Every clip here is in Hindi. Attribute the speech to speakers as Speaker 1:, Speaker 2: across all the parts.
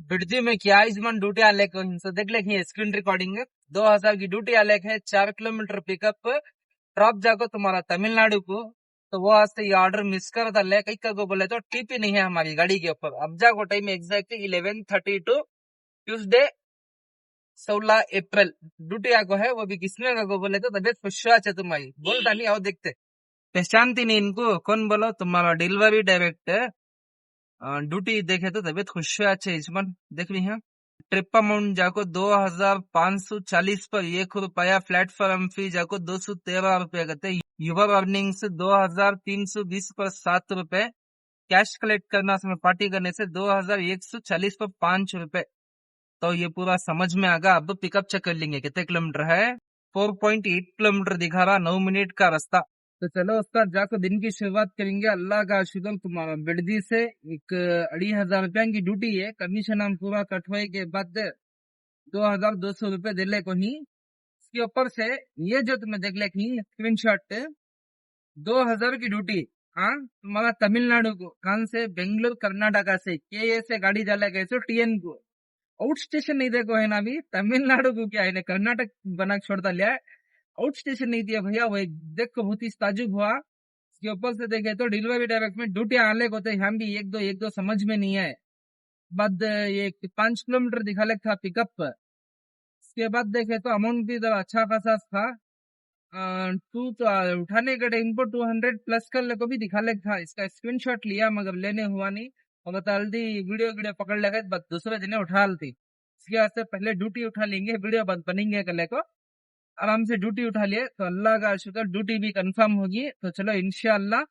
Speaker 1: बिडजी में क्या इजमान ड्यूटी आले को हिंसा देख ले स्क्रीन रिकॉर्डिंग 2000 की ड्यूटी आले है 4 किलोमीटर पिकअप ड्रॉप जाको तुम्हारा तमिलनाडु को। तो वो आज से ये ऑर्डर मिस कर डाले कई का को बोले तो टीपी नहीं है हमारी गाड़ी के ऊपर। अब जाको टाइम एग्जैक्ट 11:32 ट्यूसडे 16 अप्रैल ड्यूटी आको है। वो भी किसने का को बोले तो तबियत खुश है तुम्हारी बोलता नहीं आओ देखते पहचानती नहीं इनको कौन बोलो तुम्हारा डिलीवरी डायरेक्टर ड्यूटी देखे तो तबियत खुश है अच्छे इजमान देख रही है। ट्रिप अमाउंट जाको 2540 पर 1 रुपया प्लेटफॉर्म फी जाको 213 रुपया कहते। यूबर अर्निंग्स 2320 पर 7 रुपए कैश कलेक्ट करना समय पार्टी करने से 2140 पर 5 रुपए। तो ये पूरा समझ में आगा। अब पिकअप चेक कर लेंगे कितने किलोमीटर है। 4.8 किलोमीटर दिखा रहा 9 मिनट का रास्ता। तो चलो उसका जाकर दिन की शुरुआत करेंगे। अल्लाह का शुक्र तुम्हारा बिडदी से एक 2,500 रुपया की ड्यूटी है। कमीशन हम पूरा कटवाए के बाद 2,200 रुपए दिले को ही। इसके ऊपर से ये जो तुम्हें देख ले स्क्रीन शॉट 2,000 की ड्यूटी। हाँ तुम्हारा तमिलनाडु को कौन से बेंगलुरु कर्नाटका से के से गाड़ी डाला गए तो टीएन को आउट स्टेशन नहीं देखो है ना अभी तमिलनाडु को क्या है कर्नाटक बना छोड़ता लिया है। आउट स्टेशन नहीं दिया भैया वो देख को बहुत ही ताजुब हुआ। इसके ऊपर से देखे तो डिलीवरी डायरेक्ट में ड्यूटी आने को थे हम भी एक दो समझ में नहीं आए। बाद ये 5 किलोमीटर दिखा ले था पिकअप पर। इसके बाद देखे तो अमाउंट भी अच्छा खासा था। टू तो उठाने के टाइम को 200 प्लस कर ले को भी दिखा ले था। इसका स्क्रीनशॉट लिया मगर लेने हुआ नहीं और जल्दी वीडियो पकड़ ले गए दूसरे दिन उठा ली। इसके वास्ते पहले ड्यूटी उठा लेंगे वीडियो बनेंगे कल को आराम से ड्यूटी उठा लिए। तो अल्लाह का शुक्र ड्यूटी भी कंफर्म होगी। तो चलो इंशाअल्लाह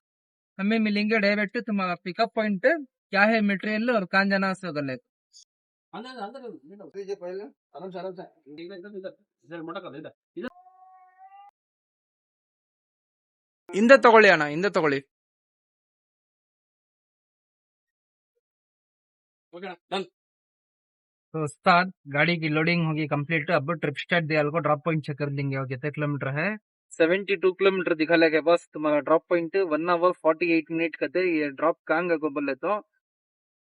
Speaker 1: हमें मिलेंगे डायरेक्ट तुम्हारा पिकअप पॉइंट क्या है मटेरियल और कहाँ जाना से गले ಹಿಂದೆ ತಗೊಳ್ಳಿ ಅಣ್ಣ ಹಿಂದೆ ತಗೊಳ್ಳಿ। तो उस्ताद गाड़ी की लोडिंग होगी कंप्लीट। अब ट्रिप स्टार्ट दिया को ड्रॉप पॉइंट चेक कर देंगे और कितने किलोमीटर है। 72 किलोमीटर दिखा लगे बस तुम्हारा ड्रॉप पॉइंट 1 आवर 48 मिनट का थे। ये ड्रॉप कहाँ को बोले तो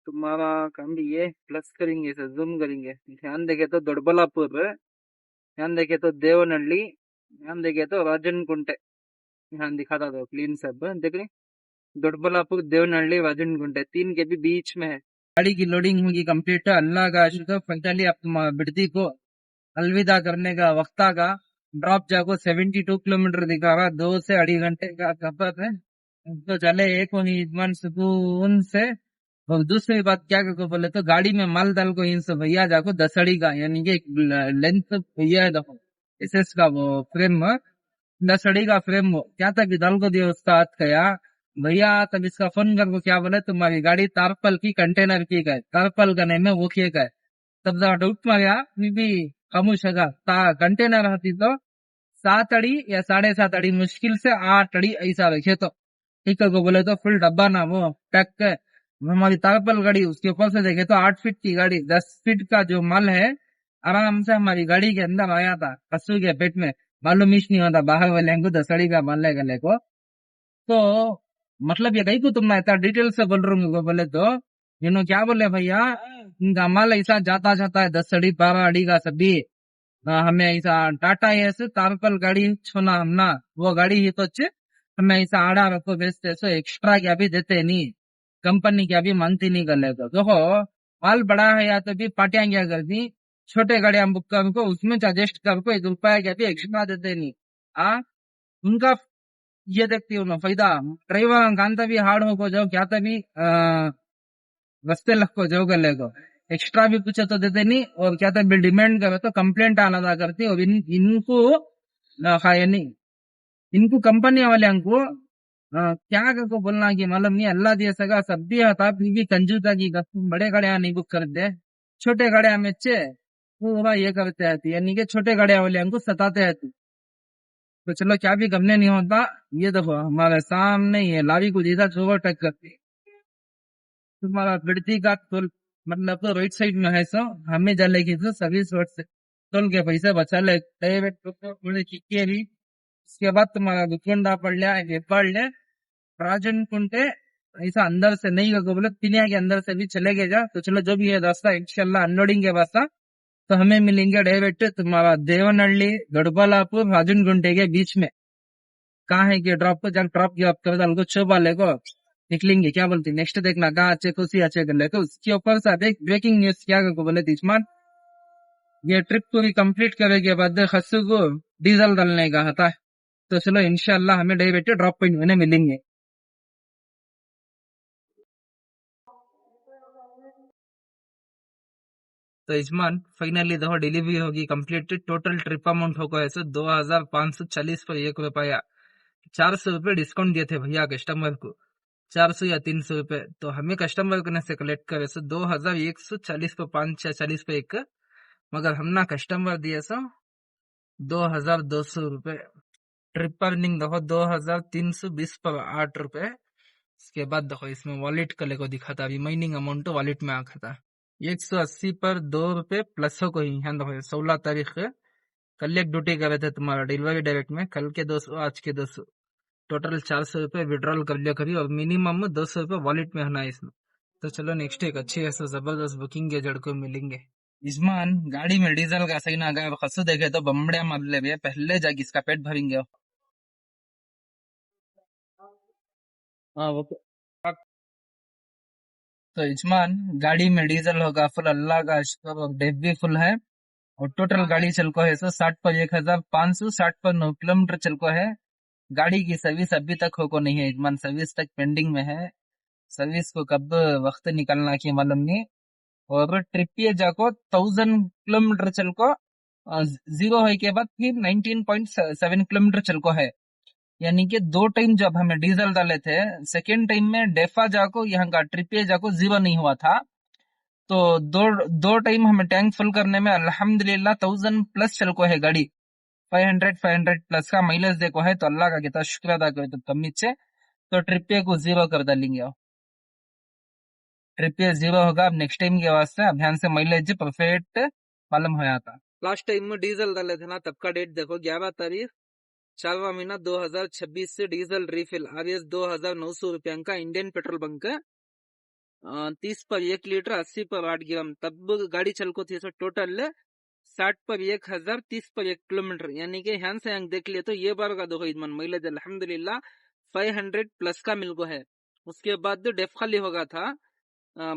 Speaker 1: तुम्हारा काम भी ये प्लस करेंगे इसे जूम करेंगे। ध्यान देखे तो दोडबलापुर ध्यान देखे तो देवनहल्ली ध्यान देखे तो राजन कुंटे ध्यान दिखाता था क्लीन सब देख रही दोडबलापुर देवनहल्ली राजन कुंटे 3 के भी बीच में है। गाड़ी की लोडिंग होगी कंप्लीट। अल्लाह का शुक्र फाइनली अब तुम बिडती को अलविदा करने का वक्त का। ड्रॉप जाको 72 किलोमीटर दिखा रहा 2 से 2.5 घंटे का सफर है। तो चले एक ही इत्मीनान सुकून से। और दूसरी बात क्या को बोले तो गाड़ी में माल डाल को इन सब भैया जाको 10 अड़ी का यानी कि लेंथ भैया देखो एसएस का वो फ्रेम 10 अड़ी का फ्रेम वो क्या तक डाल को दिया उसका हाथ का भैया। तब इसका फोन कर को क्या बोले तुम्हारी गाड़ी तारपल की कंटेनर की गए तारपल का नहीं में वो किए गए। तब जरा डाउट मारिया भी खामोश है कंटेनर आती तो 7 अड़ी या 7.5 अड़ी मुश्किल से 8 अड़ी ऐसा रखे तो ठीक है को बोले तो फुल डब्बा ना वो पैक के हमारी तारपल गाड़ी उसके ऊपर से देखे तो 8 फीट की गाड़ी 10 फीट का जो माल है आराम से हमारी गाड़ी के अंदर आया था पशु के पेट में मालूम ही नहीं होता बाहर वाले को 10 अड़ी का माल है गले को। तो मतलब ये कहीं को तुम इतना डिटेल से बोल रहे हो बोले तो क्या बोले भैया इनका माल ऐसा जाता जाता है 10 अड़ी 12 अड़ी का सभी हमें ऐसा टाटा ऐसे तारपल गाड़ी छोना हमना वो गाड़ी ही तो हमें ऐसा आड़ा रखो बेचते सो एक्स्ट्रा क्या भी देते नहीं कंपनी क्या भी मानती नहीं कर लेते। देखो माल बड़ा है या तो भी पार्टियां क्या करती छोटे गाड़ियां बुक कर को उसमें एडजस्ट कर को 1 रुपया क्या भी एक्स्ट्रा देते नहीं। उनका ये देखती हूँ फायदा ड्राइवर कांता भी हार्ड हो को जाओ क्या तभी रस्ते लग को जाओ गले को एक्स्ट्रा भी पूछे तो देते नहीं और क्या तभी डिमांड करे तो कंप्लेंट आना था करती और इनको खाए नहीं इनको कंपनी वाले को क्या को बोलना कि मालूम नहीं अल्लाह दिया सगा सब भी था फिर भी कंजूता की बड़े गाड़ियां नहीं बुक कर दे छोटे गाड़ियां में पूरा ये करते हैं यानी कि छोटे गाड़ियां वाले हमको सताते हैं। तो चलो क्या भी करने नहीं होता। ये देखो हमारे सामने ये लारी को जीता ओवर टच करती तुम्हारा बिडती का टोल मतलब तो राइट साइड में है सो हमें जले की तो सर्विस रोड से टोल के पैसे बचा ले भी। इसके बाद तुम्हारा दुकानदार पढ़ लिया ये पढ़ ले राजन कुंटे ऐसा अंदर से नहीं होगा बोले पिनिया के अंदर से भी चले गए जा। तो चलो जो भी है रास्ता इंशाल्लाह अनलोडिंग के रास्ता तो हमें मिलेंगे डायरेक्ट तुम्हारा देवनहल्ली गढ़बलापुर राजनगुंटे के बीच में। कहाँ है कि ड्रॉप को जब ड्रॉप की कर डाल को छो वाले को निकलेंगे क्या बोलती नेक्स्ट देखना कहाँ अच्छे खुशी अच्छे कर ले। तो उसके ऊपर से एक ब्रेकिंग न्यूज क्या को बोले तीजमान ये ट्रिप पूरी कंप्लीट करने के बाद खस्सू को डीजल डालने का था। तो चलो इंशाल्लाह हमें डायरेक्ट ड्रॉप पॉइंट में मिलेंगे। तो यजमान फाइनली देखो डिलीवरी होगी कंप्लीट। टोटल ट्रिप अमाउंट होगा ऐसे 2540 पर 1 रुपया। 400 रुपये डिस्काउंट दिए थे भैया कस्टमर को, 400 या 300 रुपए। तो हमें कस्टमर करने से कलेक्ट करे सो 2140 पर 5 पे एक, मगर हम ना कस्टमर दिए सो 2200 रुपए। ट्रिप अर्निंग देखो 2320 पर 8 रुपए। उसके बाद देखो इसमें वॉलेट कले को दिखा था, रिमाइनिंग अमाउंट तो वॉलेट में आखा था 180 पर 2 रुपए प्लस हो कोई यहाँ देखो 16 तारीख के कल एक ड्यूटी करे थे तुम्हारा डिलीवरी डायरेक्ट में, कल के 200 आज के 200, टोटल 400 रुपए विड्रॉल कर लिया कभी और मिनिमम 200 रुपए वॉलेट में होना है इसमें। तो चलो नेक्स्ट एक अच्छी ऐसा जबरदस्त बुकिंग के जड़ को मिलेंगे। इजमान गाड़ी में डीजल का सही ना गया खसू देखे तो बमड़िया मार ले भैया, पहले जाके इसका पेट भरेंगे। हाँ वो तो इजमान गाड़ी में डीजल होगा फुल, अल्लाह का शुक्र और डेप भी फुल है। और टोटल गाड़ी चल को है 160 पर 1560 पर 9 किलोमीटर चल को है। गाड़ी की सर्विस अभी तक हो को नहीं है इजमान, सर्विस तक पेंडिंग में है। सर्विस को कब वक्त निकलना की मालूम नहीं। और ट्रिप ये जाको 1000 किलोमीटर चल को जीरो है के बाद फिर 19.7 किलोमीटर चल को है। यानी कि 2 टाइम जब हमें डीजल डाले थे, सेकेंड टाइम में डेफा जाको यहाँ का ट्रिप ये जाको जीरो नहीं हुआ था। तो दो टाइम हमें टैंक फुल करने में अल्हम्दुलिल्लाह 1000 प्लस चल को है गाड़ी। 500 प्लस का माइलेज देखो है। तो अल्लाह का कितना शुक्र अदा करो तो कम नीचे तो ट्रिप पे को जीरो कर डालेंगे। ट्रिप पे जीरो होगा अब नेक्स्ट टाइम के वास्ते अब ध्यान से माइलेज परफेक्ट मालूम होया था। लास्ट टाइम में डीजल डाले थे ना तब का डेट देखो 11 तारीख 4वां महीना 2026 से डीजल रिफिल RS 2900 रुपया का इंडियन पेट्रोल बंक 30 पर 1 लीटर 80 पर 8 ग्राम। तब गाड़ी चल को थी टोटल 60 पर 1000 30 पर 1 किलोमीटर। यानी कि यहाँ से यहाँ देख लिए तो ये बार का देखो इधमान माइलेज अल्हम्दुलिल्लाह 500 प्लस का मिल को है। उसके बाद डेफ खाली होगा था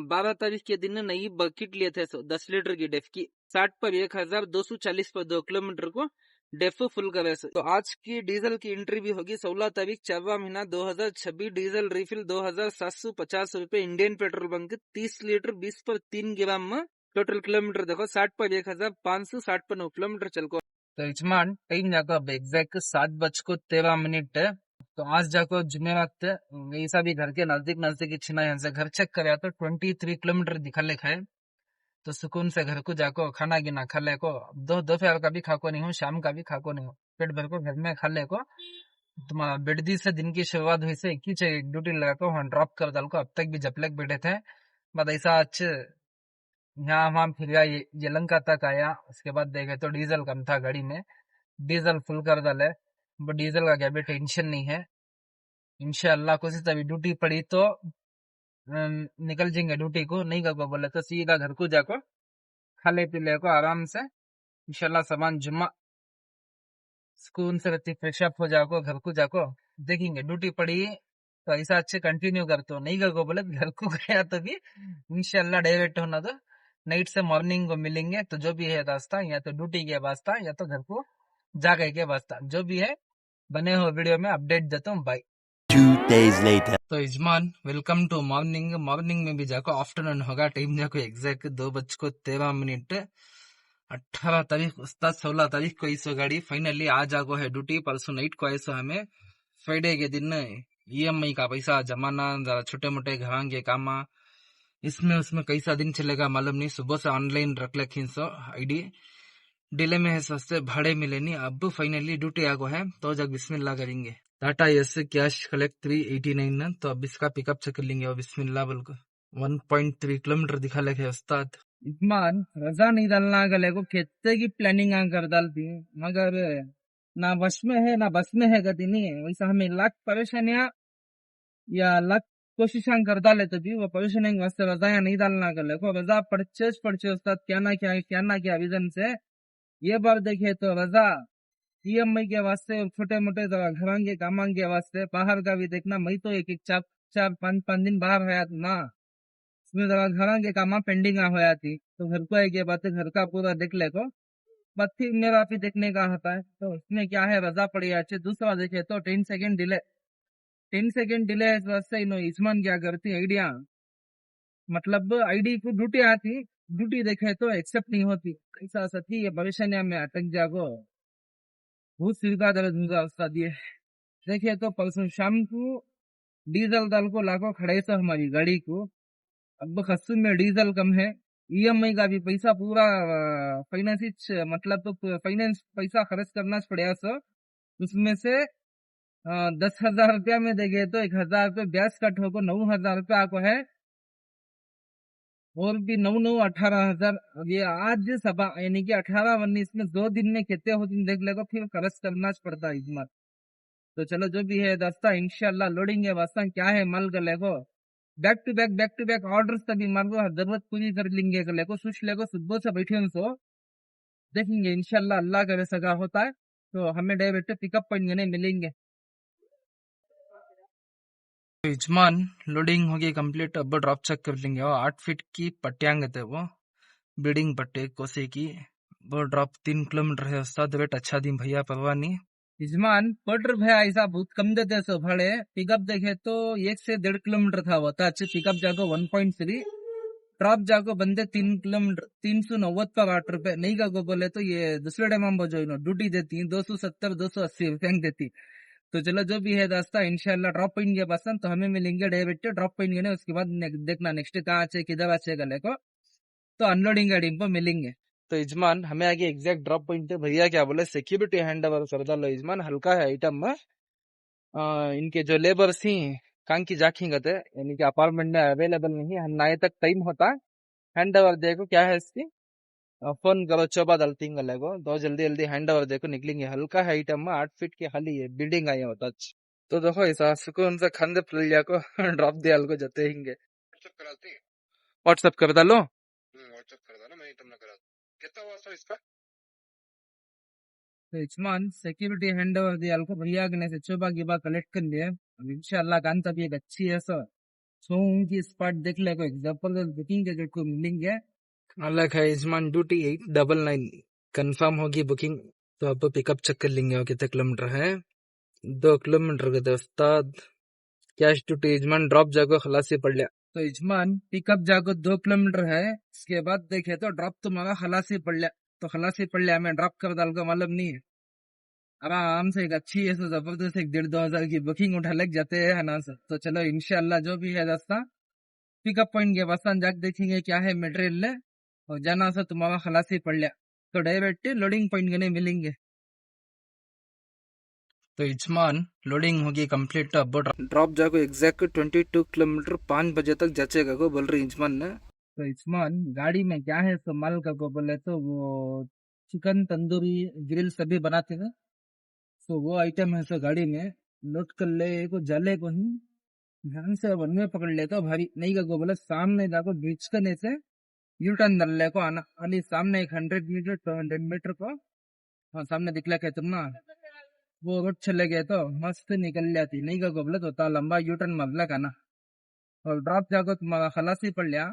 Speaker 1: 12 तारीख के दिन नई बकेट लिए थे 10 लीटर की डेफ की 60 पर 1240 पर 2 किलोमीटर को डेफ फुल करे। तो आज की डीजल की एंट्री भी होगी 16 तारीख 4वां महीना 2026 डीजल रिफिल 2750 रुपए इंडियन पेट्रोल बंक 30 लीटर 20 पर 3 ग्राम में टोटल किलोमीटर देखो 60 पर 1560 पर 9 किलोमीटर चल को। तो यजमान टाइम जाको अब एग्जैक्ट 7:13 है। तो आज जाको जुमेरात ऐसा भी घर के नजदीक ही छिना यहाँ से घर चेक करे तो 23 किलोमीटर दिखा लिखा है। तो सुकून से घर को जाको खाना गिना खा ले को, दोपहर का भी खाको नहीं हो शाम का भी खाको नहीं हो, पेट भर को घर में खा ले को। तुम्हारा बेडदी से दिन की शुरुआत हुई से एक ही चाहिए ड्यूटी लगा को वहाँ ड्रॉप कर डाल को। अब तक भी जब लग बैठे थे बाद ऐसा अच्छे यहाँ वहां फिर गया यलंका तक आया। उसके बाद देखे तो डीजल कम था गाड़ी में, डीजल फुल कर डाले। बट डीजल का क्या भी टेंशन नहीं है, इंशाल्लाह कुछ तभी ड्यूटी पड़ी तो निकल जाएंगे ड्यूटी को, नहीं कर बोले तो सीधा घर को जाको खा ले पी ले को आराम से इंशाल्लाह सामान जुम्मा सुकून से रहती फ्रेश अप हो जाको घर को जाको देखेंगे ड्यूटी पड़ी तो ऐसा अच्छे कंटिन्यू कर तो नहीं कर बोले घर को गया तो भी इंशाल्लाह डायरेक्ट होना तो नाइट से मॉर्निंग को मिलेंगे। तो जो भी है रास्ता या तो ड्यूटी के वास्ता या तो घर को जाके के वास्ता जो भी है बने हो वीडियो में अपडेट देता हूँ। बाय।
Speaker 2: 2 days later.
Speaker 1: तो इजमान वेलकम टू मॉर्निंग। मॉर्निंग में भी जाको आफ्टरनून होगा टाइम जाको एग्जैक्ट 2:13। 18 तारीख उस्ताद 16 तारीख को इस गाड़ी फाइनली आ जागो है ड्यूटी। परसों नाइट को ऐसा हमें फ्राइडे के दिन EMI का पैसा जमाना जरा छोटे मोटे घर के काम इसमें उसमें कैसा दिन चलेगा मालूम नहीं। सुबह से ऑनलाइन रख ले 300 ID डिले में है सस्ते भाड़े मिले नहीं। अब फाइनली ड्यूटी आगो है तो जब बिस्मिल्लाह करेंगे। टाटा एस कैश कलेक्ट 389 तो अब इसका पिकअप चेक कर लेंगे और बिस्मिल्लाह बोल को 1.3 किलोमीटर दिखा लेके उस्ताद। इस्मान रजा नहीं डालना गले को खेते की प्लानिंग कर डालती मगर ना वश में है ना बस में है गति नहीं है। वैसा हमें लाख परेशानियां या लाख कोशिश करता लेते भी वो पोजिशनिंग वास्ते वजह नहीं डालना कर ले को वजह पढ़चे उस्ताद क्या ना क्या विजन से ये बार देखे तो वजह ईएमआई के वास्ते छोटे मोटे घर के काम के वास्ते बाहर का भी देखना मैं तो एक एक चार चार पाँच पाँच दिन बाहर आया था ना उसमें घर के काम पेंडिंग होया थी तो घर को एक बात घर का पूरा देख ले को बात फिर मेरा भी देखने का होता है तो उसमें क्या है रजा पड़ी अच्छे दूसरा देखे तो 10 सेकेंड डिले 10 सेकेंड डिले इस वास्ते इनो इस्मान क्या करती आइडिया मतलब आईडी को ड्यूटी आती ड्यूटी देखे तो एक्सेप्ट नहीं होती ऐसा सती ये भविष्य में अटक जागो बहुत सुविधा दर्ज मुझा उस्ताद ये देखिए तो परसों शाम को डीजल दाल को लाखों खड़े से हमारी गाड़ी को अब खस्सू में डीजल कम है ईएमआई का भी पैसा पूरा फाइनेंस मतलब तो फाइनेंस पैसा खर्च करना पड़ेगा सर उसमें से 10,000 रुपया में देंगे तो 1,000 रुपये ब्याज कट होगा 9,000 रुपया आपको है और भी 9 9 18,000 ये आज सभा यानी कि 18 19 में 2 दिन में कितने होते देख लेगा फिर खर्च करना पड़ता है इस बार तो चलो जो भी है दस्ता इंशाल्लाह लोडिंग है वास्ता क्या है माल कर लेगो बैक टू बैक ऑर्डर्स तभी मार को जरूरत पूरी कर लेंगे कर लेगो सोच लेगो सुबह से बैठे सो देखेंगे इंशाल्लाह अल्लाह करे सगा होता है तो हमें डायरेक्ट पिकअप पॉइंट नहीं मिलेंगे यजमान लोडिंग होगी कंप्लीट अब ड्रॉप चेक कर लेंगे वो 8 फीट की पट्टियांग थे वो बिल्डिंग पट्टे कोसे की वो ड्रॉप 3 किलोमीटर है उस्ताद वेट अच्छा दिन भैया परवाह नहीं यजमान पटर भैया ऐसा बहुत कम देते सो भाड़े पिकअप देखे तो 1 से 1.5 किलोमीटर था वो अच्छे पिकअप जाको 1.3 ड्रॉप जाको बंदे 3 किलोमीटर 390 का 8 रुपए नहीं का को बोले तो ये दूसरे टाइम हम जो ड्यूटी देती 270 280 रुपए देती तो चलो जो भी है दास्ता इंशाल्लाह ड्रॉप पॉइंट के पास तो हमें मिलेंगे डायरेक्ट ड्रॉप पॉइंट के उसके बाद देखना नेक्स्ट कहाँ अच्छे किधर अच्छे गले को तो अनलोडिंग गाड़ी पर मिलेंगे तो यजमान हमें आगे एग्जैक्ट ड्रॉप पॉइंट है भैया क्या बोले सिक्योरिटी हैंड ओवर कर डालो यजमान हल्का है आइटम में इनके जो लेबर्स थी कहाँ की जाखी गए यानी कि अपार्टमेंट में अवेलेबल नहीं है नाए तक टाइम होता है हैंड ओवर देखो क्या है इसकी फोन करो चौबा डालती लगो तो जल्दी जल्दी हैंड ओवर देखो निकलेंगे हल्का है आइटम में 8 फीट की खाली है बिल्डिंग आई होता तो देखो ऐसा सुकून से खंदे पुलिया को ड्रॉप दिया को जते हिंगे व्हाट्सएप कर डालो
Speaker 3: व्हाट्सएप कर देना मैं तुमने करा कितना हुआ सर इसका
Speaker 1: तो इस्मान सिक्योरिटी हैंड ओवर दिया को भैया ने से चोबा की बात कलेक्ट कर लिया अब इंशाल्लाह कान तब एक अच्छी है सर सो उनकी स्पॉट देख ले को एग्जांपल बुकिंग के जो मिलेंगे अलग है इस्मान ड्यूटी 899 कंफर्म होगी बुकिंग तो अब पिकअप चेक कर लेंगे कितने किलोमीटर है 2 किलोमीटर के दोस्ताद कैश ड्यूटी इजमान ड्रॉप जाको खलासी पड़ लिया तो इजमान पिकअप जाको 2 किलोमीटर है इसके बाद देखे तो ड्रॉप तुम्हारा खलासी पड़ लिया तो खलासी पड़ लिया मैं ड्रॉप कर डाल का मालूम नहीं है आराम से एक अच्छी है जबरदस्त 1,500-2,000 की बुकिंग उठा लग जाते हैं ना सर तो चलो इंशाल्लाह जो भी है रास्ता पिकअप पॉइंट के वास्ता जाके देखेंगे क्या है मटेरियल ले और जाना से तुम्हारा खलासी पड़ लिया तो डायरेक्ट लोडिंग पॉइंट के नहीं मिलेंगे तो इजमान लोडिंग होगी कंप्लीट अब ड्रॉप जाको एग्जैक्ट 22 किलोमीटर 5 बजे तक जचेगा को बोल रही इजमान ने तो इजमान गाड़ी में क्या है तो माल का को बोले तो वो चिकन तंदूरी ग्रिल सभी बनाते हैं तो वो आइटम है सो गाड़ी में लोड कर ले को जले को ही ध्यान से वन में पकड़ ले तो भारी नहीं का को बोले सामने जाको बीच करने से यू टर्न डाल ले को आना अली सामने 100 मीटर 200 मीटर को हाँ सामने दिखला कहते ना वो रोड चले गए तो मस्त निकल जाती नहीं का गोबले तो लंबा यू टर्न मरला का ना और ड्रॉप जाको तुम्हारा खलासी पड़ लिया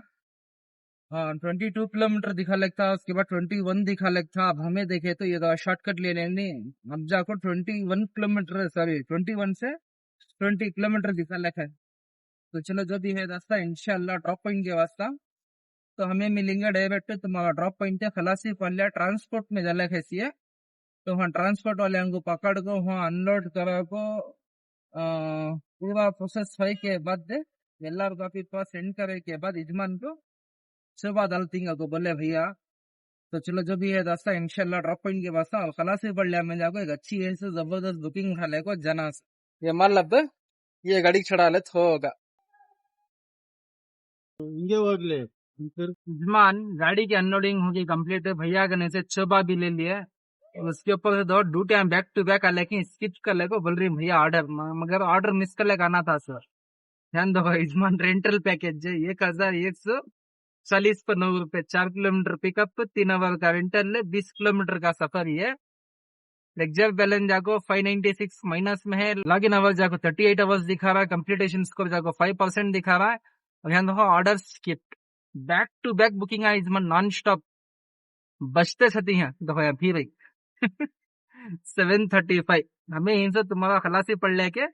Speaker 1: हाँ 22 किलोमीटर दिखा लगता उसके बाद 21 दिखा लगता अब हमें देखे तो ये तो शॉर्टकट ले लेने अब जाको 21 किलोमीटर सॉरी 21 से 20 किलोमीटर दिखा लगा है तो चलो जो भी है रास्ता इंशाल्लाह ड्रॉप पॉइंट के वास्ता तो हमें मिलेंगे डायरेक्ट तुम्हारा ड्रॉप पॉइंट है खलासी पड़ लिया ट्रांसपोर्ट में जला कैसी है तो वहाँ ट्रांसपोर्ट वाले को पकड़ को वहाँ अनलोड करा को पूरा प्रोसेस हुए के बाद एलआर कॉपी पर सेंड करे के बाद यजमान को सुबह डालती को बोले भैया तो चलो जो भी है रास्ता इंशाल्लाह ड्रॉप पॉइंट के वास्ता और खलासी पड़ लिया मैं जाको एक अच्छी है से जबरदस्त बुकिंग उठा ले को जना से ये मान लब ये गाड़ी चढ़ा ले होगा यजमान गाड़ी की अनलोडिंग होगी कंप्लीट है भैया के से चोबा भी ले लिए उसके ऊपर से दो ड्यूटी बैक टू बैक लेकिन स्किप कर ले को बोल रही भैया ऑर्डर मगर ऑर्डर मिस कर ले आना था सर ध्यान दो यजमान, रेंटल पैकेज है 1140 पर 9 रुपए, 4 किलोमीटर पिकअप, 3 आवर का रेंटल है, 20 किलोमीटर का सफर ही है। लेक्चर बैलेंस जाको 596 माइनस में है, लॉग इन आवर जाको 38 आवर्स दिखा रहा है, कंप्लीटेशन स्कोर जाको 5% दिखा रहा है। और ध्यान दो order skip, back to back booking है इसमें नॉन स्टॉप बचते छती हैं। देखो यार फिर 7:35 हमें यहीं से तुम्हारा खलासी पड़ लेके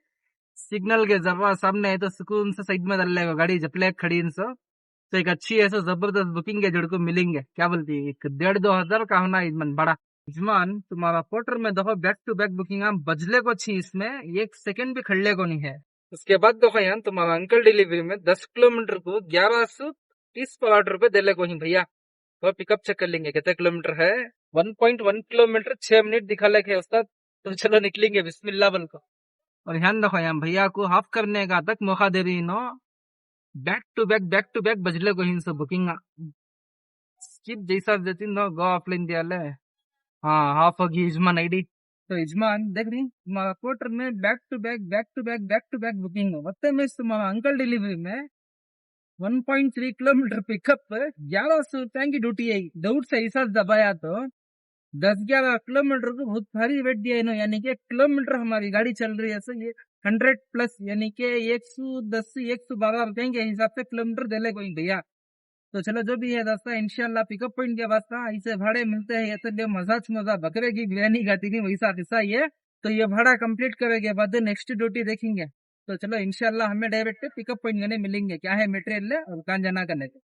Speaker 1: सिग्नल के जरा सामने है तो सुकून से साइड में डाल लेगा गाड़ी जपले खड़ी इनसे। तो एक अच्छी ऐसा जबरदस्त बुकिंग है जड़ को मिलेंगे, क्या बोलती है, 1,500-2,000 का होना इजमान बड़ा इजमान तुम्हारा पोर्टर में देखो बैक टू बैक बुकिंग हम बजले को छी, इसमें 1 सेकंड भी खड़ले को नहीं है। उसके बाद देखो यहाँ तुम्हारा अंकल डिलीवरी में 10 किलोमीटर को 1130 पर ऑर्डर पे दे ले को ही भैया। तो पिकअप चेक कर लेंगे कितने किलोमीटर है। 1.1 किलोमीटर 6 मिनट दिखा लेके उस्ताद। तो चलो निकलेंगे बिस्मिल्लाह बल को। और ध्यान रखो यहाँ भैया को हाफ करने का तक मौका दे रही नो, बैक टू बैक बजले को ही बुकिंग स्किप जैसा देती नो गो ऑफलाइन दिया ले। हाँ हाफ होगी इजमान आईडी। तो इजमान देख रही तुम्हारा पोर्टर में बैक टू बैक बुकिंग हो वत्ते में तुम्हारा अंकल डिलीवरी में 1.3 किलोमीटर पिकअप पर 1100 रुपए की ड्यूटी आई। डाउट से हिसाब दबाया तो 10-11 किलोमीटर को बहुत भारी वेट दिया इन्होंने, यानी कि किलोमीटर हमारी गाड़ी चल रही है सर ये 100 प्लस, यानी कि 110 से 112 रुपए के हिसाब से किलोमीटर दे ले कोई भैया। तो चलो जो भी है दोस्तों इंशाल्लाह पिकअप पॉइंट के वास्ता ऐसे भाड़े मिलते हैं, तो मजा बकरे की बिरयानी खाती नहीं वैसा किस्सा ये। तो ये भाड़ा कंप्लीट करेंगे बाद नेक्स्ट ड्यूटी देखेंगे। तो चलो इंशाल्लाह हमें डायरेक्ट पिकअप पॉइंट करने मिलेंगे, क्या है मटेरियल ले और कहाँ जाना करने के।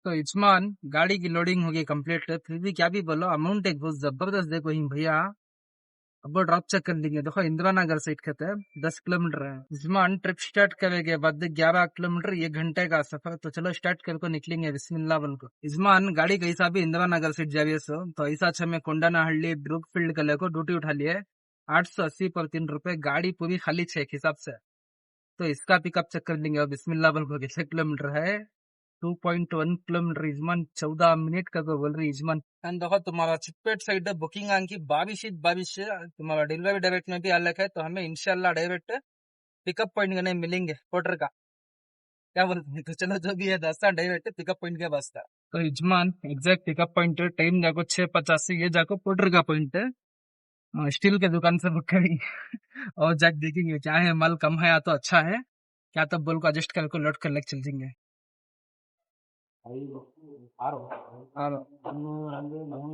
Speaker 1: तो इस्मान गाड़ी की लोडिंग होगी कंप्लीट, फिर भी क्या भी बोलो अमाउंट एक बहुत जबरदस्त देखो ही भैया। अब वो ड्रॉप चेक कर लेंगे, देखो इंदिरा नगर से कहते हैं 10 किलोमीटर है। इस्मान ट्रिप स्टार्ट करेंगे बाद 11 किलोमीटर 1 घंटे का सफर। तो चलो स्टार्ट करके निकलेंगे बिस्मिल्लाह बोल को। इस्मान गाड़ी कैसा भी इंदिरा नगर से जा रही है सो, तो ऐसा अच्छा में कोंडानाहल्ली ब्रूक फील्ड का लेको ड्यूटी उठा लिए 880 पर 3 रुपए, गाड़ी पूरी खाली 6 हिसाब से। तो इसका पिकअप चेक कर लेंगे बिस्मिल्लाह बोल को। कितने किलोमीटर है 2.1 किलोमीटर इजमान 14 मिनट का तो बोल रही इजमान। एंड देखो तुम्हारा चिकपेट साइड बुकिंग आंकी 22 तुम्हारा डिलीवरी डायरेक्ट में भी अलग है। तो हमें इंशाल्लाह डायरेक्ट पिकअप पॉइंट करने मिलेंगे पोर्टर का, क्या बोलते हैं। तो चलो जो भी है दास्तान डायरेक्ट पिकअप पॉइंट के वास्ता। तो इजमान एग्जैक्ट पिकअप पॉइंट टाइम जाको 6:50 से ये जाको पोर्टर का पॉइंट है, स्टील के दुकान से बुक करेंगे और जाके देखेंगे क्या है माल कम है या तो अच्छा है क्या, तब बोल को एडजस्ट करके लोड कर लेके चल जाएंगे।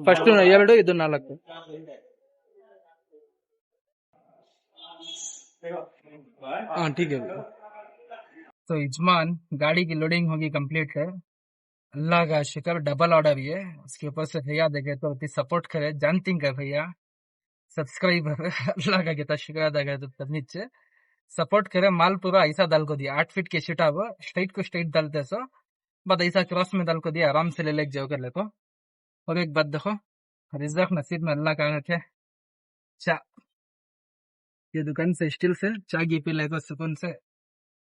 Speaker 1: ಫಸ್ಟ್ ಎರಡು ಇದು 4 हाँ ठीक है। तो इजमान गाड़ी की लोडिंग होगी कंप्लीट है, अल्लाह का शुक्र डबल ऑर्डर ही है। उसके ऊपर से भैया देखे तो सपोर्ट करे जानती है भैया सब्सक्राइबर अल्लाह का कितना शुक्र अदा करे तो तब नीचे सपोर्ट करे। माल पूरा ऐसा डाल को दिया 8 फीट के शीटा वो स्ट्रेट को स्ट्रेट डालते सो बाद ऐसा क्रॉस में डाल को दिया, आराम से ले लेके जाओ कर ले को। और एक बात देखो रिजर्व नसीब में अल्लाह का रखे चा, ये दुकान से स्टील से चाय की पी ले को सुकून से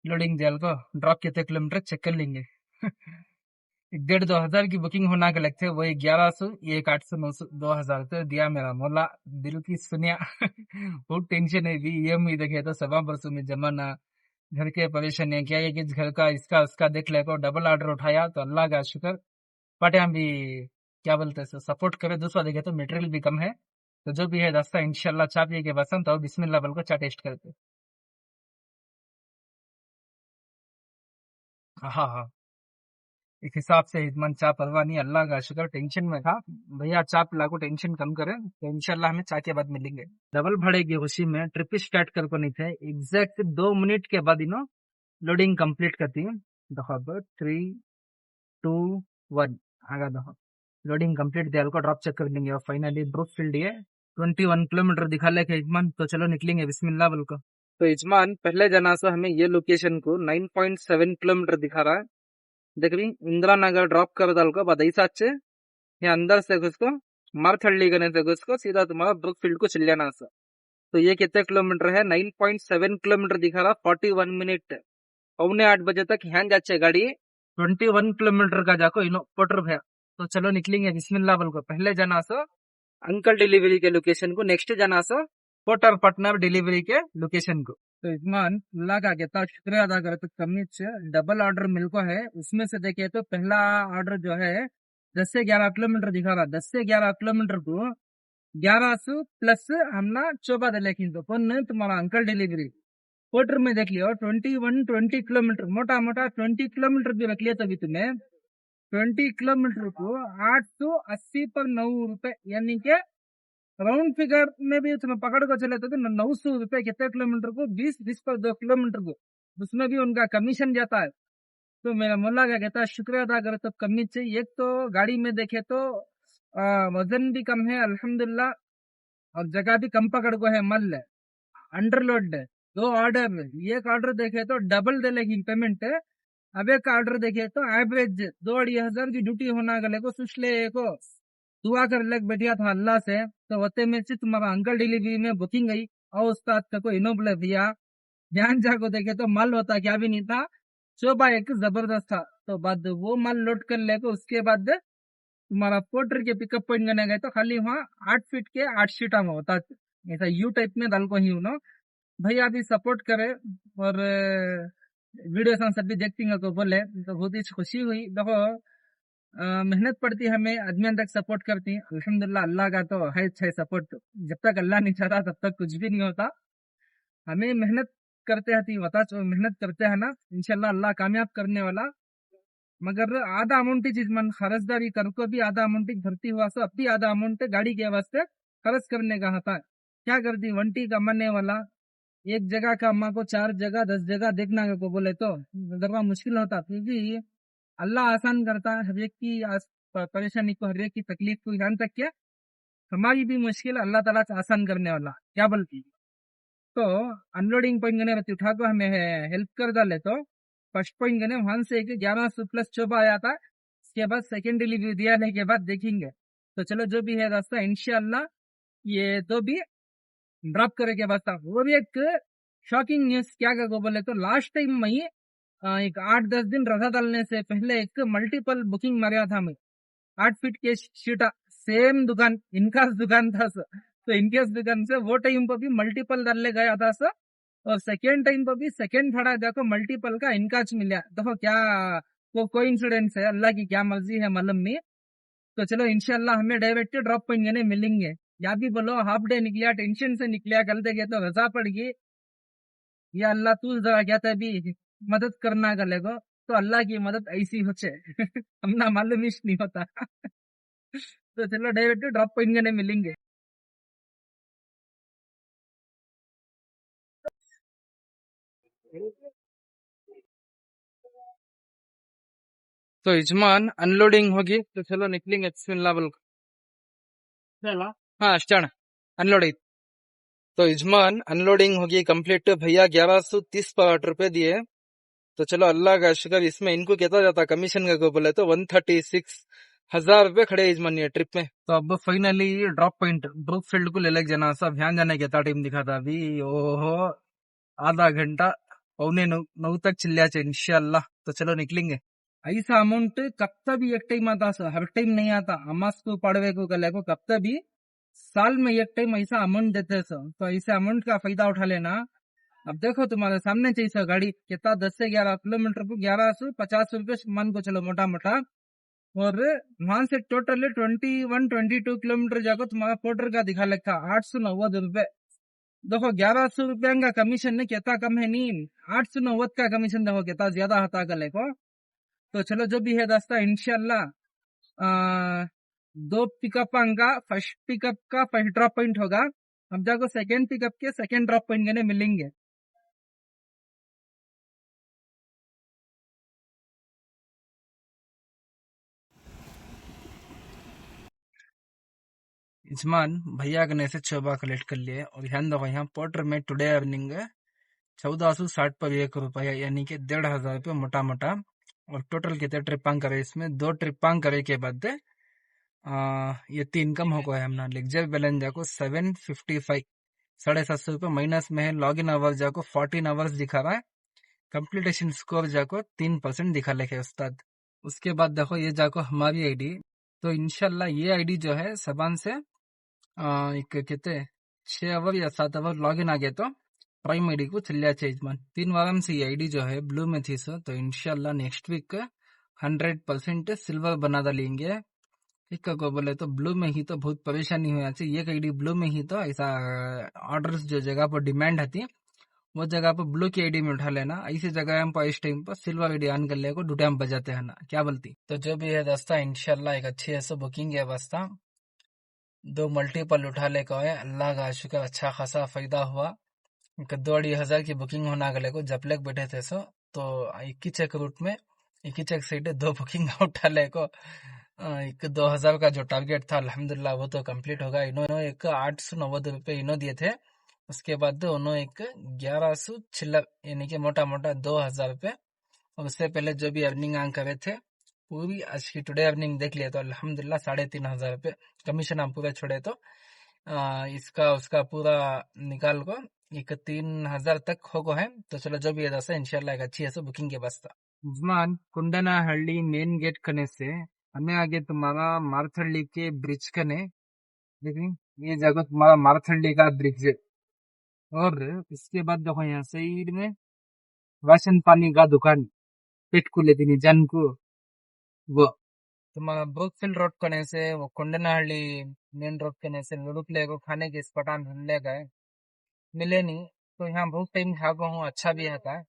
Speaker 1: लोडिंग जेल को ड्रॉप कितने किलोमीटर चेक कर लेंगे 1,500-2,000 की बुकिंग होना के लगते वही 1100 1 800 900 2,000 तो दिया मेरा मौला दिल की सुनिया बहुत टेंशन है भी ये उम्मीद है तो 7 वर्षों में जमाना घर के परेशानी है क्या है कि घर का इसका उसका देख ले को डबल ऑर्डर उठाया तो अल्लाह का शुक्र। बट हम भी क्या बोलते हैं सपोर्ट करे, दूसरा देखे तो मटेरियल भी कम है। तो जो भी है रास्ता इंशाल्लाह चाय पिए के बसंत और बिस्मिल्लाह बोल को चाय टेस्ट करते। हाँ हाँ एक हिसाब से हिजमान चाय परवाह नहीं, अल्लाह का शुक्र टेंशन में था भैया चाय पिला को टेंशन कम करे। तो इंशाल्लाह हमें चाय के बाद मिलेंगे। डबल भाड़े की खुशी में ट्रिप स्टार्ट कर को नहीं थे, एग्जैक्ट 2 मिनट के बाद इनो लोडिंग कंप्लीट करती है। देखो 3 2 1 आगा देखो लोडिंग कंप्लीट दिया को ड्रॉप चेक कर लेंगे। और फाइनली ब्रूक फील्ड है 21 किलोमीटर दिखा लेके इजमान। तो चलो निकलेंगे बिस्मिल्लाह बोल को। तो इजमान पहले जाना से हमें ये लोकेशन को 9.7 किलोमीटर दिखा रहा है। देख रही इंदिरा नगर ड्रॉप कर डाल को बाद ऐसा अच्छे यहाँ अंदर से घुस को मारथल्ली करने से घुस को सीधा तुम्हारा ब्रूक फील्ड को चल जाना सा। तो ये कितने किलोमीटर है 9.7 किलोमीटर दिखा रहा 41 मिनट 7:45 बजे तक यहाँ जाचे गाड़ी 21 किलोमीटर का जाको इनो पोटर भैया तो चलो निकलेंगे बिस्मिल्लाह बोल को पहले जाना सो अंकल डिलीवरी के लोकेशन को, नेक्स्ट जाना सो पोटर पार्टनर डिलीवरी के लोकेशन को। तो इस्मान अल्लाह का कितना शुक्रिया अदा करे तो कमी से डबल ऑर्डर मिलको है। उसमें से देखे तो पहला ऑर्डर जो है 10 से 11 किलोमीटर दिखा रहा, 10 से 11 किलोमीटर को 1100 प्लस हमना 14 लेकिन तो कौन तुम्हारा अंकल डिलीवरी पोर्टर में देख लियो 20 किलोमीटर मोटा मोटा 20 किलोमीटर भी रख लिया तभी तुम्हें 20 किलोमीटर को 880 पर 9 रुपए, यानी के राउंड फिगर में भी तुम्हें पकड़ को चले तो 900 रुपए कितने किलोमीटर को 20 पर 2 किलोमीटर को, उसमें भी उनका कमीशन जाता है। तो मेरा मुल्ला क्या कहता है शुक्रिया अदा करे तो कमी चाहिए। एक तो गाड़ी में देखे तो वजन भी कम है अल्हम्दुलिल्लाह, और जगह भी कम पकड़ को है, मल है अंडरलोड है। 2 ऑर्डर, एक ऑर्डर देखे तो डबल दे लेगी पेमेंट है, अब एक ऑर्डर देखे तो एवरेज 2,500 की ड्यूटी होना गले को सुशले को दुआ कर लग बैठिया था अल्लाह से। तो वते में से तुम्हारा अंकल डिलीवरी में बुकिंग गई और उस्ताद का कोई इनोबले दिया ध्यान जाको देखे तो माल होता क्या भी नहीं था, शोभा एक जबरदस्त था। तो बाद वो माल लोड कर ले को उसके बाद तुम्हारा पोर्टर के पिकअप पॉइंट करने गए तो खाली वहाँ 8 फीट के 8 शीटा में होता, ऐसा यू टाइप में दाल को ही उनो भैया भी सपोर्ट करे और वीडियो सब भी देखती हैं को बोले तो बहुत ही खुशी हुई। देखो मेहनत पड़ती है, हमें आदमी तक सपोर्ट करती है अल्हम्दुलिल्लाह, अल्लाह का तो है सपोर्ट। जब तक अल्लाह नहीं चाहता तब तक कुछ भी नहीं होता। हमें मेहनत करते हैं बता जो मेहनत करते हैं ना इंशाल्लाह अल्लाह कामयाब करने वाला। मगर आधा अमाउंट ही चीज मन खर्चदारी कर को भी आधा अमाउंट ही भरती हुआ सो अब भी आधा अमाउंट गाड़ी के वास्ते खर्च करने का होता है। क्या करती वंटी कमाने वाला एक जगह का अम्मा को 4 जगह 10 जगह देखना को बोले तो जरा मुश्किल होता, क्योंकि अल्लाह आसान करता है हर एक की परेशानी को, हर एक की तकलीफ को, यहाँ तक क्या हमारी भी मुश्किल अल्लाह ताला से आसान करने वाला क्या बोलती। तो अनलोडिंग पॉइंट गने उठा को हमें हेल्प कर डाले तो फर्स्ट पॉइंट गने वहां से 1100 प्लस चोबा आया था, इसके बाद सेकेंड डिलीवरी दिया के बाद देखेंगे। तो चलो जो भी है रास्ता इंशाल्लाह ये तो भी ड्रॉप करे के बाद वो भी एक शॉकिंग न्यूज क्या को बोले तो लास्ट टाइम में एक 8-10 दिन रजा डालने से पहले एक मल्टीपल बुकिंग मारा था मैं 8 फीट के शीटा, सेम दुकान इनका दुकान था सर। तो इनके दुकान से वो टाइम पर भी मल्टीपल डालने गया था सर, और सेकेंड टाइम पर भी सेकेंड खड़ा देखो मल्टीपल का इनका मिला। देखो क्या वो कोइंसिडेंस है, अल्लाह की क्या मर्जी है मालूम नहीं। तो चलो इंशाल्लाह हमें डायरेक्ट ड्रॉप पॉइंट मिलेंगे, या भी बोलो हाफ डे निकलिया टेंशन से निकलिया कल देखे तो रजा पड़ गई, या अल्लाह तू जरा क्या था भी मदद करना गले को, तो अल्लाह की मदद ऐसी होचे हमना मालूम ही नहीं होता तो चलो डायरेक्ट ड्रॉप पॉइंट मिलेंगे। तो यजमान अनलोडिंग होगी तो चलो निकलेंगे बिस्मिल्लाह बोल चला। हाँ स्टार्ट अनलोड। तो यजमान अनलोडिंग होगी कंप्लीट, भैया 1130 पर 8 रुपए दिए। तो चलो अल्लाह का शुक्र, इसमें इनको कहता जाता कमीशन का को बोले तो 136,000 रुपए खड़े यजमान ये ट्रिप में। तो अब finally drop point Brookfield को ले लग जाना सब ध्यान जाने कहता टाइम दिखा था अभी ओहो आधा घंटा 8:45 तक चिल्ला चे इंशाल्लाह। तो चलो निकलेंगे। ऐसा अमाउंट कब भी एक टाइम आता हर टाइम नहीं आता, अमास को पड़वे को कले को कब भी साल में एक टाइम ऐसा अमाउंट देते सर। तो ऐसे अमाउंट का फायदा उठा लेना। अब देखो तुम्हारे सामने चाहिए गाड़ी कितना 10 से 11 किलोमीटर को 1150 रुपये मान को चलो मोटा मोटा, और वहां से टोटल 22 किलोमीटर जाकर तुम्हारा पोर्टर का दिखा लगता 890 रुपए। देखो 1100 रुपया का कमीशन ने कितना कम है नहीं, 890 का कमीशन देखो कितना ज्यादा होता गले को। तो चलो जो भी है रास्ता इंशाल्लाह 2 पिकअप का फर्स्ट पिकअप का फर्स्ट ड्रॉप पॉइंट होगा, अब जाको सेकेंड पिकअप के सेकेंड ड्रॉप पॉइंट मिलेंगे। यजमान भैया के से चोबा कलेक्ट कर लिए, और ध्यान दो यहाँ पोर्टर में टुडे अर्निंग 1460 पर 1 रुपया, यानी कि 1,500 रुपये मोटा मोटा। और टोटल कितने ट्रिपांग करे इसमें 2 ट्रिपांग करे के बाद ये 3 कम हो गया है हमने लेक्चर बैलेंस जाको 755 750 रुपये माइनस में है। लॉग इन आवर्स जाको 14 आवर्स दिखा रहा है, कंप्लीटेशन स्कोर जाको 3% दिखा लेके उस्ताद। उसके बाद देखो ये जाको हमारी आईडी तो इंशाल्लाह ये आईडी जो है सबान से एक कहते 6 आवर या 7 आवर लॉग इन आ गया तो प्राइम आईडी को चल जाए यजमान 3 वाराम से ये आईडी जो है ब्लू में थी सो तो इंशाल्लाह नेक्स्ट वीक 100% सिल्वर बना डालेंगे। ठीक है को बोले तो ब्लू में ही तो बहुत परेशानी हुई आज ये आईडी ब्लू में ही तो ऐसा ऑर्डर्स जो जगह पर डिमांड आती वो जगह पर ब्लू की आईडी में उठा लेना ऐसी जगह हम इस टाइम पर सिल्वर आईडी ऑन कर ले को डूटाम बजाते हैं ना क्या बोलती तो जो भी है दोस्ता इंशाल्लाह एक अच्छी ऐसा बुकिंग है दोस्ता 2 मल्टीपल उठा ले को है अल्लाह का शुक्र अच्छा खासा फायदा हुआ 2,500 की बुकिंग होना गले को जब लग बैठे थे सो तो एक ही चेक रूट में एक ही चेक सीट 2 बुकिंग उठा ले को एक 2,000 का जो टारगेट था अल्हम्दुलिल्लाह वो तो कंप्लीट होगा इन्होंने एक 890 रुपए इन्हों दिए थे उसके बाद उन्होंने एक 1100 चिल्लर यानी कि मोटा मोटा 2,000 रुपए और उससे पहले जो भी अर्निंग आन करे थे पूरी आज की टुडे अर्निंग देख लिया तो अल्हम्दुलिल्लाह 3,500 रुपए कमीशन हम पूरे छोड़े तो इसका उसका पूरा निकाल को एक 3,000 तक हो गो है तो चलो जो भी है दोस्तों इंशाल्लाह एक अच्छी है बुकिंग के बस्ता उस्मान कुंडनाहल्ली मेन गेट कने से हमें आगे तुम्हारा मारथहल्ली के ब्रिज कने देखिए ये जगह तुम्हारा मारथहल्ली का ब्रिज है और इसके बाद देखो यहाँ साइड में राशन पानी का दुकान पेट को लेती नहीं जन को वो तुम्हारा ब्रोकफील्ड रोड कने से वो कुंडनाहल्ली मेन रोड कने से लुड़ुकले को खाने के स्पॉटान ले गए मिले नहीं तो यहाँ बहुत टाइम खा गया हूँ अच्छा भी आता है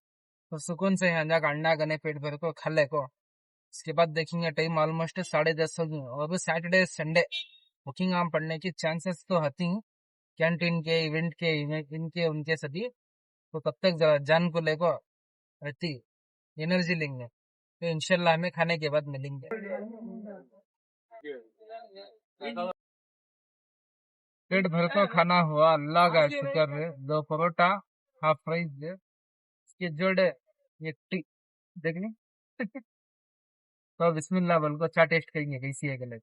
Speaker 1: तो सुकून से यहाँ जाकर अंडा गने पेट भर को खा ले को उसके बाद देखेंगे टाइम ऑलमोस्ट 10:30 होगी और भी सैटरडे संडे बुकिंग आम पड़ने की चांसेस तो होती हैं कैंटीन के इवेंट के इनके उनके सभी तो तब तक जान को लेको रहती एनर्जी लेंगे तो इंशाल्लाह हमें खाने के बाद मिलेंगे पेट भर को खाना हुआ अल्लाह का शुक्र है 2 परोटा हाफ राइस है इसके जोड़े एक टी देखनी तो बिस्मिल्लाह बोल को अच्छा टेस्ट करेंगे कैसी है गलत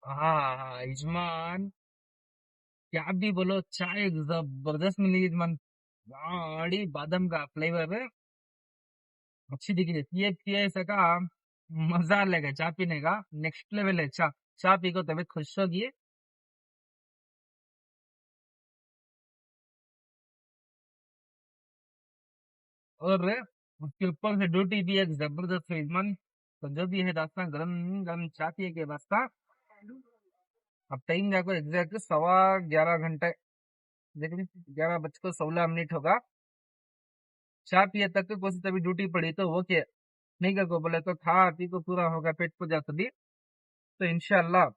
Speaker 1: हाँ हाँ इजमान क्या भी बोलो चाय जबरदस्त मिली इजमान गाड़ी बादाम का फ्लेवर है अच्छी दिख रही है पिए सका मजा लेगा चाय पीने का नेक्स्ट लेवल है चाय पी को तबीयत खुश होगी और उसके ऊपर से ड्यूटी भी एक जबरदस्त है इजमान तो जो भी है रास्ता गरम गरम चाय पिए के रास्ता अब टाइम जाकर एग्जैक्ट 11:15 लेकिन 11:16 होगा चाय पिए तक तो कोई तभी ड्यूटी पड़ी तो वो क्या नहीं कर को बोले तो खा पी को पूरा होगा पेट को जा सभी तो इंशाल्लाह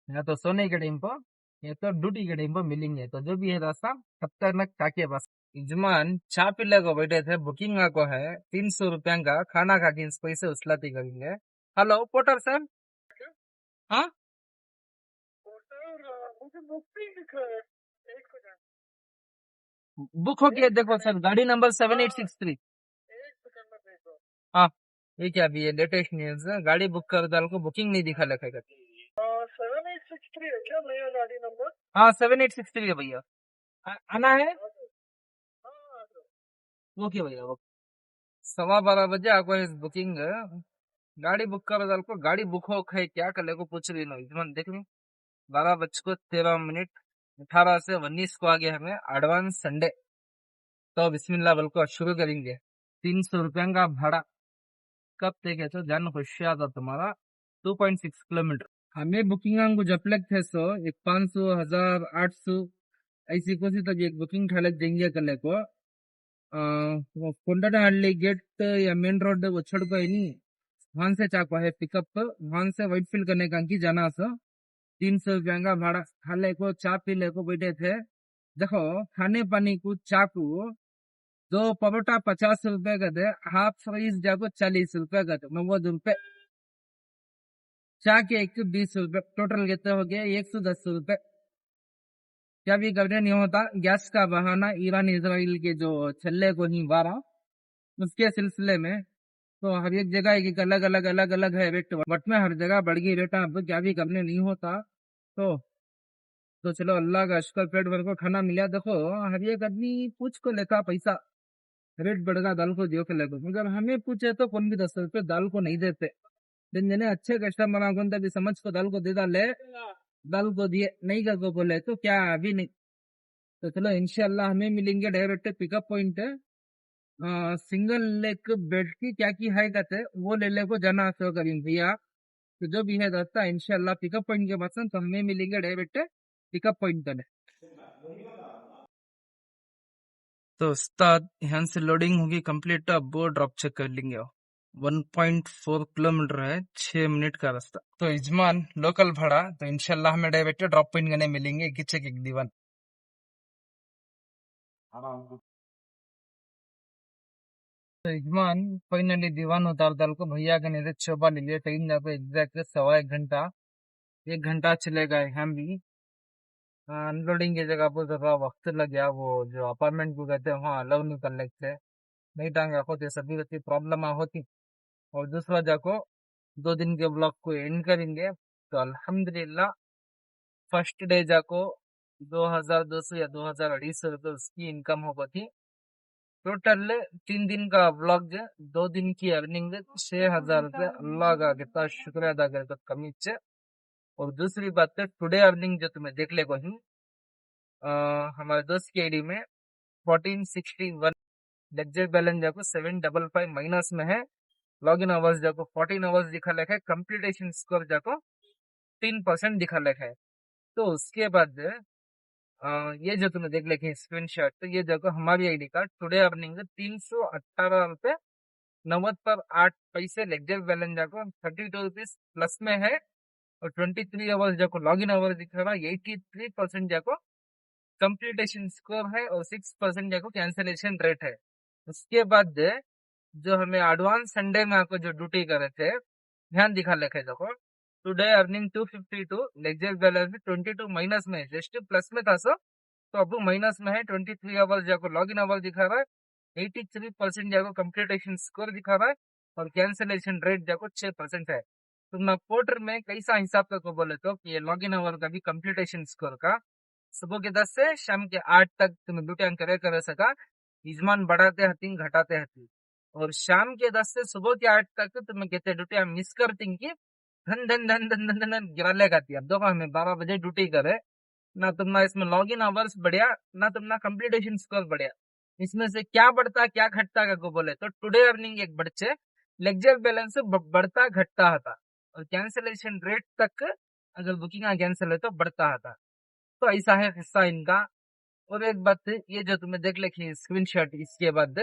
Speaker 1: या तो सोने के टाइम पर या तो ड्यूटी के टाइम पर मिलेंगे तो जो भी है रास्ता तब तक न ताकि बस इजमान चाय पीले को बैठे थे बुकिंग को है 300 रुपया का खाना खा के पैसे उछलाती करेंगे हेलो पोटर सर हाँ बुक हो गया देखो सर गाड़ी नंबर 7863 हाँ ये क्या अभी ये लेटेस्ट न्यूज है गाड़ी बुक कर डाल को बुकिंग नहीं दिखा लिखेगा
Speaker 4: 7863 है क्या नया गाड़ी नंबर?
Speaker 1: हाँ 7863 है भैया आना है ओके भैया ओके 12:15 आपको इस बुकिंग गाड़ी बुक कर डाल को गाड़ी बुक हो है क्या कर ले को पूछ रही ना इजमान देख लो 12:13 18 से 19 को आगे हमें एडवांस संडे तो बिस्मिल्लाह बोल को शुरू करेंगे 300 रुपया का भाड़ा कब तक है तो जान होशियार था तुम्हारा 2.6 किलोमीटर हमें बुकिंग को जब लग थे सो एक 500 1000 800 ऐसी कोसी तक एक बुकिंग ठलक देंगे कल को वो कोंडाहल्ली गेट या मेन रोड वो छोड़ को नहीं वहां से चाको है पिकअप वहां से व्हाइटफील्ड करने का की जाना सो 300 रुपया का भाड़ा खाले को चा पी ले को बैठे थे देखो खाने पानी को चाकू 2 परोटा 50 रुपए का थे हाफ राइस जाको 40 रुपए का थे 90 रुपए चाय के 120 रुपए टोटल कितने हो गए 110 रुपए क्या भी करने नहीं होता गैस का बहाना ईरान इसराइल के जो छल्ले को नहीं बारा उसके सिलसिले में तो हर एक जगह एक अलग है रेट बट में हर जगह बढ़ गई रेट अब क्या भी करने नहीं होता तो चलो अल्लाह का शुक्र पेट भर को खाना मिला देखो हर एक आदमी पूछ को लेता पैसा रेट बढ़ेगा दाल को दियो के लेको मगर हमें पूछे तो कौन भी 10 रुपए दाल को नहीं देते दिन जने अच्छे कस्टमर आगोन तभी समझ को दाल को दे डाले दाल को दिए नहीं कर को बोले तो क्या अभी नहीं तो चलो इंशाल्लाह हमें मिलेंगे direct pickup point single leg bed की क्या की है कहते वो ले ले को जाना सो करेंगे भैया तो जो भी है दोस्ता इंशाल्लाह पिकअप पॉइंट के बाद तो हमें मिलेंगे डायरेक्ट पिकअप पॉइंट पे तो उस्ताद यहाँ से लोडिंग होगी कंप्लीट तो अब वो ड्रॉप चेक कर लेंगे 1.4 किलोमीटर है 6 मिनट का रास्ता तो इजमान लोकल भाड़ा तो इंशाल्लाह हमें डायरेक्ट ड्रॉप पॉइंट करने मिलेंगे किचे के दीवान तो इजमान फाइनली दीवान उतार दाल को भैया के नहीं चोबा ले लिया टाइम जाको एग्जैक्ट 1.25 घंटा 1 घंटा चलेगा हम भी अनलोडिंग की जगह पर थोड़ा वक्त लग गया वो जो अपार्टमेंट को कहते हैं वहाँ अलाउ नहीं कर लेते नहीं टांगे होते सभी रहती प्रॉब्लम होती और दूसरा जाको 2 दिन के ब्लॉग को एंड करेंगे तो अल्हम्दुलिल्लाह फर्स्ट डे जाको 2200 या 2250 रुपये उसकी इनकम हो गई थी टोटल 3 दिन का ब्लॉग 2 दिन की अर्निंग 6000 रुपये अल्लाह का कितना शुक्र अदा करे तो कमी से और दूसरी बात है टुडे अर्निंग जो तुम्हें देख ले को ही हमारे दोस्त की आईडी में 1461 लेक्चर बैलेंस जाको 755 माइनस में है लॉगिन आवर्स जाको 14 आवर्स दिखा लिखा है कंप्लीटेशन स्कोर जाको 3% दिखा लिखा है तो उसके बाद ये जो तुमने देख लेके स्क्रीनशॉट तो ये देखो हमारी आईडी का टुडे अर्निंग 318 रुपये 90 पर 8 पैसे लेक्चर बैलेंस जाको 32 रुपीज प्लस में है और 23 आवर्स जाको लॉगिन आवर्स दिखा रहा 83% जाको कंप्लीटेशन स्कोर है और 6% जाको कैंसिलेशन रेट है उसके बाद जो हमें एडवांस संडे में आपको जो ड्यूटी करे थे ध्यान दिखा लेके देखो today earning 252 lecture balance 22 minus में जस्ट प्लस में था सो तो अब माइनस में है 23 आवर्स जाको लॉगिन आवर्स दिखा रहा है 83% जाको कंप्लीटेशन स्कोर दिखा रहा है और कैंसिलेशन रेट जाको 6% है तो मैं पोर्टर में कैसा हिसाब तक को बोले तो कि ये लॉगिन आवर का भी कंप्लीटेशन स्कोर का सुबह के 10 से शाम के 8 तक तुम्हें ड्यूटी करे सका यजमान बढ़ाते हती घटाते हती और शाम के 10 से सुबह के 8 तक तुम्हें कहते ड्यूटी मिस करती कि धन धन धन धन धन धन गिरा खाती अब देखो हमें 12 बजे ड्यूटी करे ना तुमना इसमें लॉग इन आवर्स बढ़िया ना तुमना कंप्लीटेशन स्कोर बढ़िया इसमें से क्या बढ़ता क्या घटता का को बोले तो टुडे अर्निंग एक बढ़चे लेक्चर बैलेंस बढ़ता घटता था और कैंसिलेशन रेट तक अगर बुकिंग कैंसिल है तो बढ़ता था तो ऐसा है हिस्सा इनका और एक बात ये जो तुम्हें देख लेखी स्क्रीनशॉट इसके बाद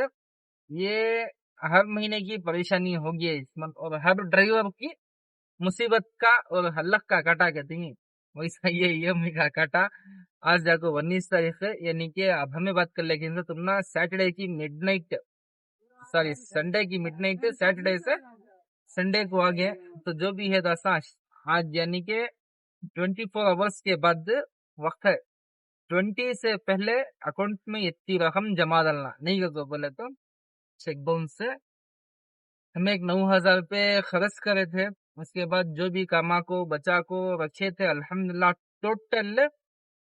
Speaker 1: ये हर महीने की परेशानी होगी इस मंथ और हर ड्राइवर की मुसीबत का और हल्लक का काटा कहते हैं वैसा ये ईएमआई का काटा आज जाको 19 तारीख है यानी कि अब हमें बात कर लेकिन तुम ना सैटरडे की मिडनाइट सॉरी संडे की मिडनाइट सैटरडे से संडे को आ गए तो जो भी है दासा आज यानी कि 24 आवर्स के बाद वक्त है 20 से पहले अकाउंट में इतनी रकम जमा डालना नहीं कर बोले तो चेक बाउंस से हमें एक 9000 रुपये खर्च करे थे उसके बाद जो भी कामा को बचा को रखे थे अल्हम्दुलिल्लाह टोटल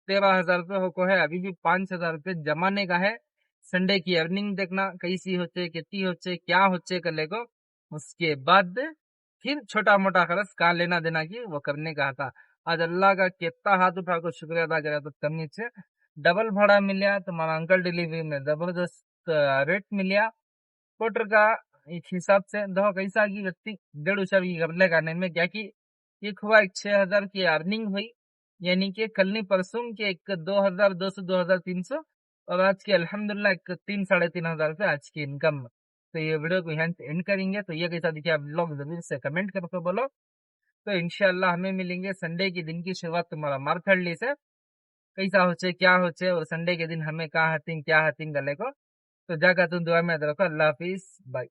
Speaker 1: 13,000 रुपये हो है अभी भी 5,000 रुपये जमाने का है संडे की अर्निंग देखना कैसी होचे कितनी होचे क्या होचे कर लेगो उसके बाद फिर छोटा मोटा खर्च कहाँ लेना देना की वो करने का था आज अल्लाह का कितना हाथ उठा को शुक्रिया अदा करा तो कमी से डबल भाड़ा मिला तुम्हारा अंकल डिलीवरी में जबरदस्त रेट मिला पोर्टर का एक हिसाब से देखो कैसा की व्यक्ति 1.5 की कर लेगा में क्या की एक हुआ 6,000 की अर्निंग हुई यानी कि कल नहीं परसों के एक 2,200 2,300 और आज की अल्हम्दुलिल्लाह एक 3-3,500 रुपये आज की इनकम तो ये वीडियो को यहाँ एंड करेंगे तो ये कैसा दिखे आप लोग जरूर से कमेंट करके बोलो तो इंशाल्लाह हमें मिलेंगे संडे के दिन की शुरुआत तुम्हारा मार्थली से कैसा होचे क्या होचे और संडे के दिन हमें कहाँ हथिंग क्या हथिंग गले को तो जाकर तुम दुआ में रखो अल्लाह हाफिज बाय